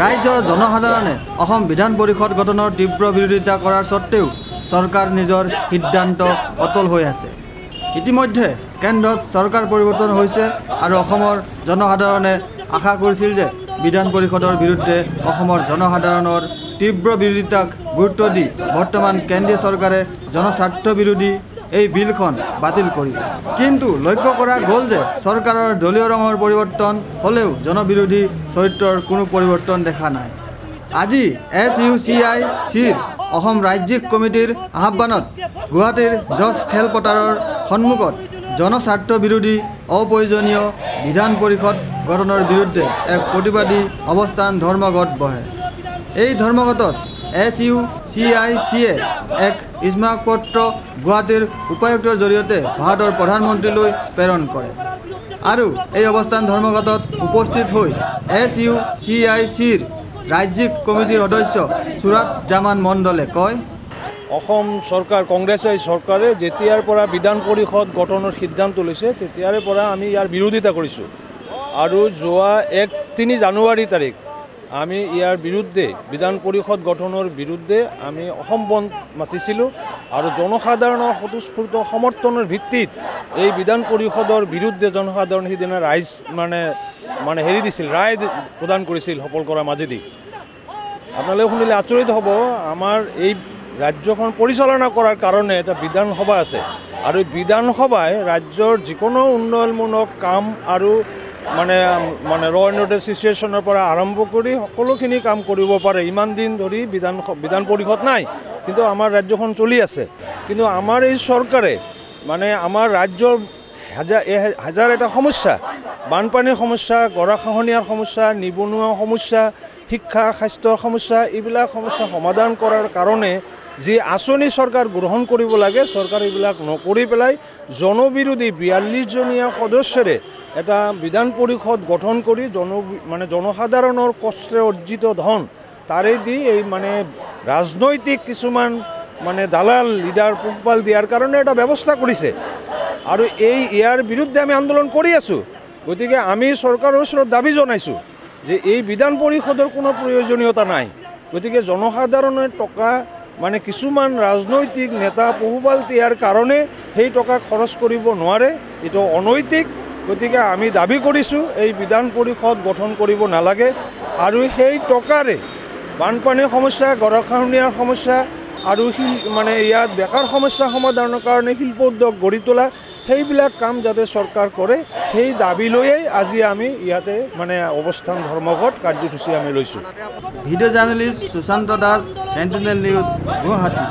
ৰাইজৰ জনসাধাৰণে অসম বিধান পৰিষদ গঠনৰ তীব্ৰ বিৰোধিতা কৰাৰ স্বত্তেও চৰকাৰ নিজৰ সিদ্ধান্ত অটল হৈ আছে। ইতিমধ্যে কেন্দ্ৰত চৰকাৰ পৰিৱৰ্তন হৈছে আৰু অসমৰ জনসাধাৰণে আশা কৰিছিল যে বিধান পৰিষদৰ বিৰুদ্ধে অসমৰ জনসাধাৰণৰ তীব্ৰ বিৰোধিতাক গুৰুত্ব দি বৰ্তমান কেন্দ্ৰীয় চৰকাৰে জনস্বাৰ্থ বিৰোধী এই বিলখন বাতিল কৰিব। কিন্তু লক্ষ্য কৰা গ'ল যে চৰকাৰৰ দলীয় ৰঙৰ পৰিৱৰ্তন হ'লেও জনবিৰোধী চৰিত্ৰৰ কোনো পৰিৱৰ্তন দেখা নাই। আজি SUCICৰ অসম ৰাজ্যিক কমিটিৰ আহ্বানত গুৱাহাটীৰ জজ খেলপথাৰৰ সন্মুখত জনস্বাৰ্থ বিৰোধী অপ্ৰয়োজনীয় বিধান পৰিষদ গঠনৰ বিৰুদ্ধে এক প্ৰতিবাদী অৱস্থান ধৰ্মঘট বহে। এই ধৰ্মঘটত SUCICয়ে এক স্মাৰকপত্ৰ গুৱাহাটীৰ উপায়ুক্তৰ জৰিয়তে ভাৰতৰ প্ৰধানমন্ত্ৰীলৈ প্ৰেৰণ কৰে। আৰু এই অৱস্থান ধৰ্মঘটত উপস্থিত হৈ SUCICৰ ৰাজ্যিক কমিটিৰ সদস্য সুৰাত জামান মণ্ডলে কয়, অসম চৰকাৰ কংগ্ৰেছ চৰকাৰে যেতিয়াৰ পৰা বিধান পৰিষদ গঠনৰ সিদ্ধান্ত লৈছে তেতিয়াৰে পৰা আমি ইয়াৰ বিৰোধিতা কৰিছোঁ। আৰু যোৱা 1-3 জানুৱাৰী তাৰিখ আমি ইয়াৰ বিৰুদ্ধে বিধান পৰিষদ গঠনৰ বিৰুদ্ধে আমি অসম বন্ধ মাতিছিলোঁ আৰু জনসাধাৰণৰ স্বতঃস্ফূৰ্ত সমৰ্থনৰ ভিত্তিত এই বিধান পৰিষদৰ বিৰুদ্ধে জনসাধাৰণ সিদিনা ৰাইজ হেৰি দিছিল, ৰায় প্ৰদান কৰিছিল সফল কৰাৰ মাজেদি। আপোনালোকে শুনিলে আচৰিত হ'ব, আমাৰ এই ৰাজ্যখন পৰিচালনা কৰাৰ কাৰণে এটা বিধানসভা আছে আৰু বিধানসভাই ৰাজ্যৰ যিকোনো উন্নয়নমূলক কাম আৰু ল এণ্ড অৰ্ডাৰ চিচুৱেশ্যনৰ পৰা আৰম্ভ কৰি সকলোখিনি কাম কৰিব পাৰে। ইমান দিন ধৰি বিধান পৰিষদ নাই, কিন্তু আমাৰ ৰাজ্যখন চলি আছে। কিন্তু আমাৰ এই চৰকাৰে আমাৰ ৰাজ্যৰ হাজাৰ এটা সমস্যা, বানপানীৰ সমস্যা, গৰাখহনীয়াৰ সমস্যা, নিবনুৱা সমস্যা, শিক্ষা স্বাস্থ্যৰ সমস্যা, এইবিলাক সমস্যা সমাধান কৰাৰ কাৰণে যি আঁচনি চৰকাৰ গ্ৰহণ কৰিব লাগে চৰকাৰ এইবিলাক নকৰি পেলাই জনবিৰোধী 42জনীয়া সদস্যৰে এটা বিধান পৰিষদ গঠন কৰি জনসাধাৰণৰ কষ্টৰে অৰ্জিত ধন তাৰে দি এই ৰাজনৈতিক কিছুমান দালাল লিডাৰ পোহপাল দিয়াৰ কাৰণে এটা ব্যৱস্থা কৰিছে। আৰু ইয়াৰ বিৰুদ্ধে আমি আন্দোলন কৰি আছোঁ। গতিকে আমি চৰকাৰৰ ওচৰত দাবী জনাইছোঁ যে এই বিধান পৰিষদৰ কোনো প্ৰয়োজনীয়তা নাই। গতিকে জনসাধাৰণে টকা কিছুমান ৰাজনৈতিক নেতা পোহপাল দিয়াৰ কাৰণে সেই টকা খৰচ কৰিব নোৱাৰে, এইটো অনৈতিক। গতিকে আমি দাবী কৰিছোঁ এই বিধান পৰিষদ গঠন কৰিব নালাগে আৰু সেই টকাৰে বানপানীৰ সমস্যা, গৰাখহনীয়াৰ সমস্যা আৰু ইয়াত বেকাৰ সমস্যা সমাধানৰ কাৰণে শিল্প উদ্যোগ গঢ়ি তোলা, সেইবিলাক কাম যাতে চৰকাৰ কৰে সেই দাবী লৈয়ে আজি আমি ইয়াতে অৱস্থান ধৰ্মঘট কাৰ্যসূচী আমি লৈছোঁ। Video' journalist Sushanta Das, Sentinel News, Guwahati.